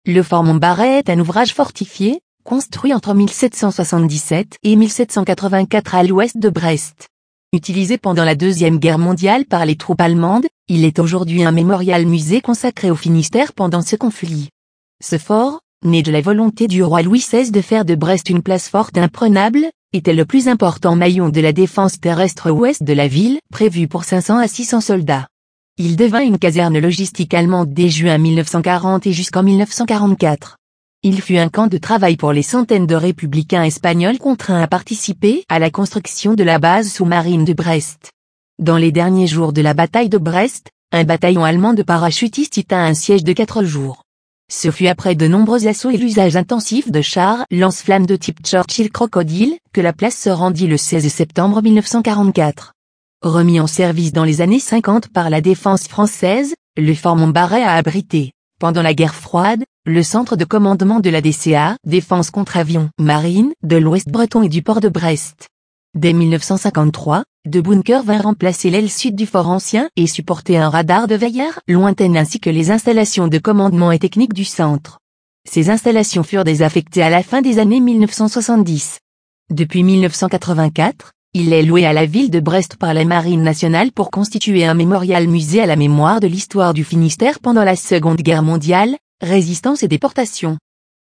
Le fort Montbarret est un ouvrage fortifié, construit entre 1777 et 1784 à l'ouest de Brest. Utilisé pendant la Deuxième Guerre mondiale par les troupes allemandes, il est aujourd'hui un mémorial-musée consacré au Finistère pendant ce conflit. Ce fort, né de la volonté du roi Louis XVI de faire de Brest une place forte imprenable, était le plus important maillon de la défense terrestre ouest de la ville, prévu pour 500 à 600 soldats. Il devint une caserne logistique allemande dès juin 1940 et jusqu'en 1944. Il fut un camp de travail pour les centaines de républicains espagnols contraints à participer à la construction de la base sous-marine de Brest. Dans les derniers jours de la bataille de Brest, un bataillon allemand de parachutistes y tint un siège de 4 jours. Ce fut après de nombreux assauts et l'usage intensif de chars lance-flammes de type Churchill Crocodile que la place se rendit le 16 septembre 1944. Remis en service dans les années 50 par la défense française, le fort Montbarret a abrité, pendant la guerre froide, le centre de commandement de la DCA, Défense contre avions marine, de l'Ouest breton et du port de Brest. Dès 1953, deux bunkers vinrent remplacer l'aile sud du fort ancien et supporter un radar de veilleur lointaine ainsi que les installations de commandement et technique du centre. Ces installations furent désaffectées à la fin des années 1970. Depuis 1984, il est loué à la ville de Brest par la Marine nationale pour constituer un mémorial-musée à la mémoire de l'histoire du Finistère pendant la Seconde Guerre mondiale, résistance et déportation.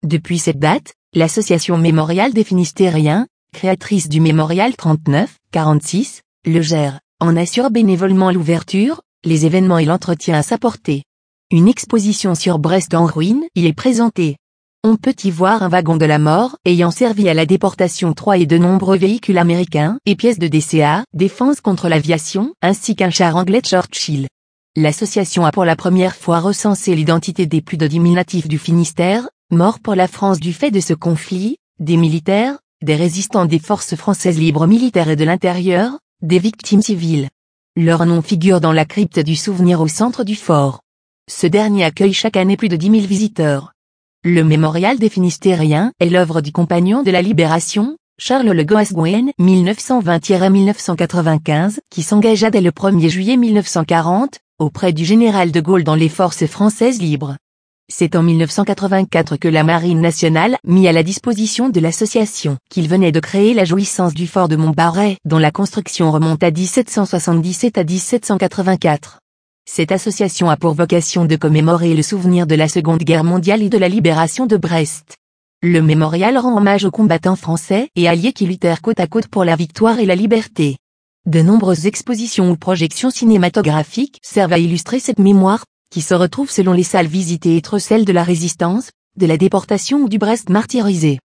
Depuis cette date, l'association Mémorial des Finistériens, créatrice du mémorial 39-46, le gère, en assure bénévolement l'ouverture, les événements et l'entretien à sa portée. Une exposition sur Brest en ruine y est présentée. On peut y voir un wagon de la mort ayant servi à la déportation 3 et de nombreux véhicules américains et pièces de DCA, défense contre l'aviation, ainsi qu'un char anglais Churchill. L'association a pour la première fois recensé l'identité des plus de 10 000 natifs du Finistère, morts pour la France du fait de ce conflit, des militaires, des résistants des forces françaises libres militaires et de l'intérieur, des victimes civiles. Leurs noms figurent dans la crypte du souvenir au centre du fort. Ce dernier accueille chaque année plus de 10 000 visiteurs. Le mémorial des Finistériens est l'œuvre du compagnon de la Libération, Charles Le Goasguen, 1920-1995, qui s'engagea dès le 1er juillet 1940, auprès du général de Gaulle dans les forces françaises libres. C'est en 1984 que la Marine nationale mit à la disposition de l'association qu'il venait de créer la jouissance du fort de Montbarret, dont la construction remonte à 1777 à 1784. Cette association a pour vocation de commémorer le souvenir de la Seconde Guerre mondiale et de la libération de Brest. Le mémorial rend hommage aux combattants français et alliés qui luttèrent côte à côte pour la victoire et la liberté. De nombreuses expositions ou projections cinématographiques servent à illustrer cette mémoire, qui se retrouve selon les salles visitées être celles de la résistance, de la déportation ou du Brest martyrisé.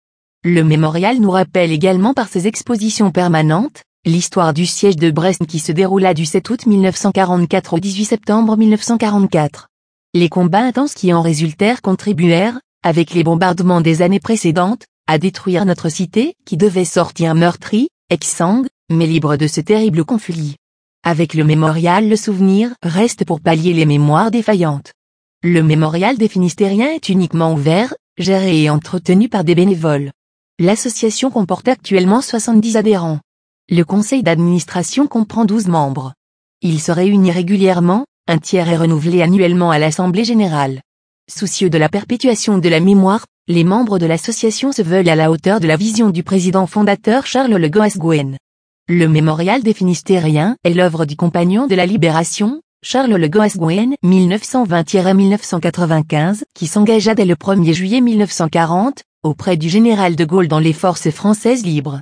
Le mémorial nous rappelle également par ses expositions permanentes, l'histoire du siège de Brest qui se déroula du 7 août 1944 au 18 septembre 1944. Les combats intenses qui en résultèrent contribuèrent, avec les bombardements des années précédentes, à détruire notre cité qui devait sortir meurtrie, exsangue, mais libre de ce terrible conflit. Avec le mémorial, le souvenir reste pour pallier les mémoires défaillantes. Le mémorial des Finistériens est uniquement ouvert, géré et entretenu par des bénévoles. L'association comporte actuellement 70 adhérents. Le conseil d'administration comprend 12 membres. Il se réunit régulièrement, un tiers est renouvelé annuellement à l'Assemblée générale. Soucieux de la perpétuation de la mémoire, les membres de l'association se veulent à la hauteur de la vision du président fondateur Charles Le Goasguen. Le mémorial des Finistériens est l'œuvre du compagnon de la Libération, Charles Le Goasguen, 1920-1995, qui s'engagea dès le 1er juillet 1940, auprès du général de Gaulle dans les forces françaises libres.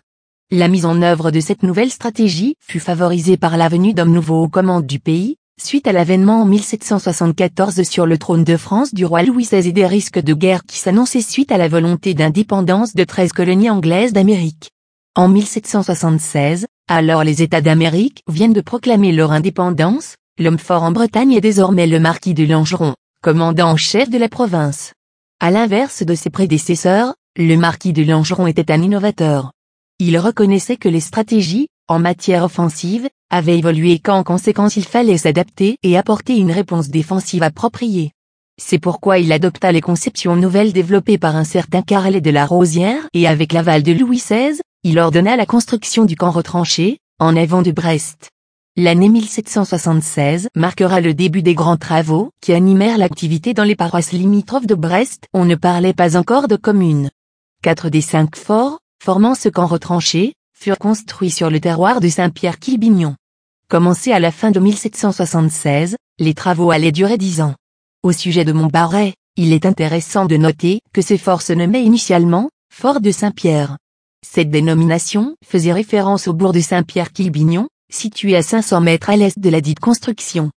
La mise en œuvre de cette nouvelle stratégie fut favorisée par la venue d'hommes nouveaux aux commandes du pays, suite à l'avènement en 1774 sur le trône de France du roi Louis XVI et des risques de guerre qui s'annonçaient suite à la volonté d'indépendance de 13 colonies anglaises d'Amérique. En 1776, alors les États d'Amérique viennent de proclamer leur indépendance, l'homme fort en Bretagne est désormais le marquis de Langeron, commandant en chef de la province. À l'inverse de ses prédécesseurs, le marquis de Langeron était un innovateur. Il reconnaissait que les stratégies, en matière offensive, avaient évolué et qu'en conséquence il fallait s'adapter et apporter une réponse défensive appropriée. C'est pourquoi il adopta les conceptions nouvelles développées par un certain Carlet de la Rosière et avec l'aval de Louis XVI, il ordonna la construction du camp retranché, en avant de Brest. L'année 1776 marquera le début des grands travaux qui animèrent l'activité dans les paroisses limitrophes de Brest. On ne parlait pas encore de commune. 4 des 5 forts, formant ce camp retranché, furent construits sur le terroir de Saint-Pierre-Quilbignon. Commencés à la fin de 1776, les travaux allaient durer 10 ans. Au sujet de Montbarret, il est intéressant de noter que ce fort se nommait initialement Fort de Saint-Pierre. Cette dénomination faisait référence au bourg de Saint-Pierre-Quilbignon, situé à 500 mètres à l'est de la dite construction.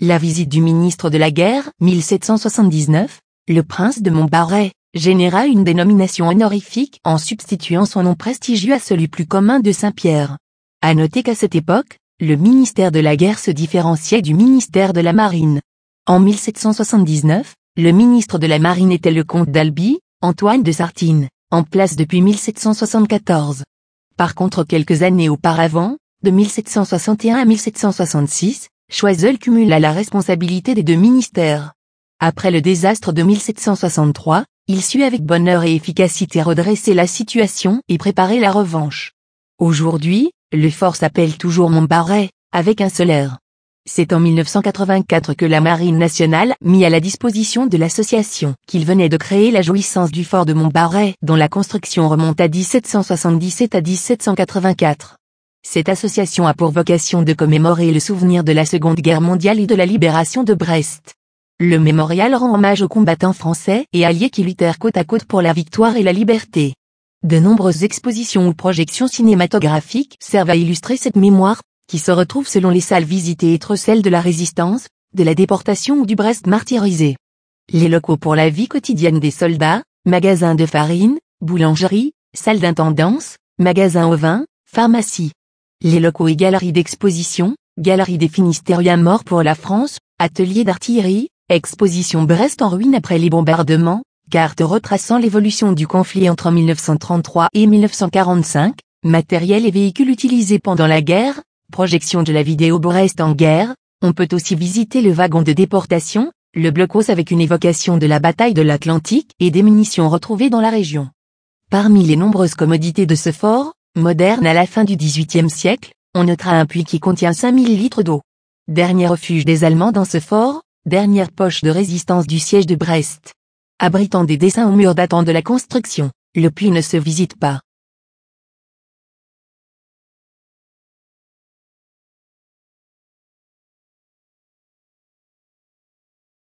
La visite du ministre de la Guerre, 1779, le prince de Montbarret, généra une dénomination honorifique en substituant son nom prestigieux à celui plus commun de Saint-Pierre. À noter qu'à cette époque, le ministère de la Guerre se différenciait du ministère de la Marine. En 1779, le ministre de la Marine était le comte d'Albi, Antoine de Sartine, en place depuis 1774. Par contre, quelques années auparavant, de 1761 à 1766, Choiseul cumula la responsabilité des 2 ministères. Après le désastre de 1763, il sut avec bonheur et efficacité redresser la situation et préparer la revanche. Aujourd'hui, le fort s'appelle toujours Montbarret, avec un seul R. C'est en 1984 que la Marine nationale mit à la disposition de l'association qu'il venait de créer la jouissance du fort de Montbarret, dont la construction remonte à 1777 à 1784. Cette association a pour vocation de commémorer le souvenir de la Seconde Guerre mondiale et de la libération de Brest. Le mémorial rend hommage aux combattants français et alliés qui luttèrent côte à côte pour la victoire et la liberté. De nombreuses expositions ou projections cinématographiques servent à illustrer cette mémoire, qui se retrouve selon les salles visitées être celles de la Résistance, de la déportation ou du Brest martyrisé. Les locaux pour la vie quotidienne des soldats, magasins de farine, boulangerie, salle d'intendance, magasins au vin, pharmacie. Les locaux et galeries d'exposition, galerie des Finistériens morts pour la France, atelier d'artillerie, exposition Brest en ruine après les bombardements, carte retraçant l'évolution du conflit entre 1933 et 1945, matériel et véhicules utilisés pendant la guerre, projection de la vidéo Brest en guerre. On peut aussi visiter le wagon de déportation, le blocos avec une évocation de la bataille de l'Atlantique et des munitions retrouvées dans la région. Parmi les nombreuses commodités de ce fort, moderne à la fin du XVIIIe siècle, on notera un puits qui contient 5000 litres d'eau. Dernier refuge des Allemands dans ce fort, dernière poche de résistance du siège de Brest. Abritant des dessins au mur datant de la construction, le puits ne se visite pas.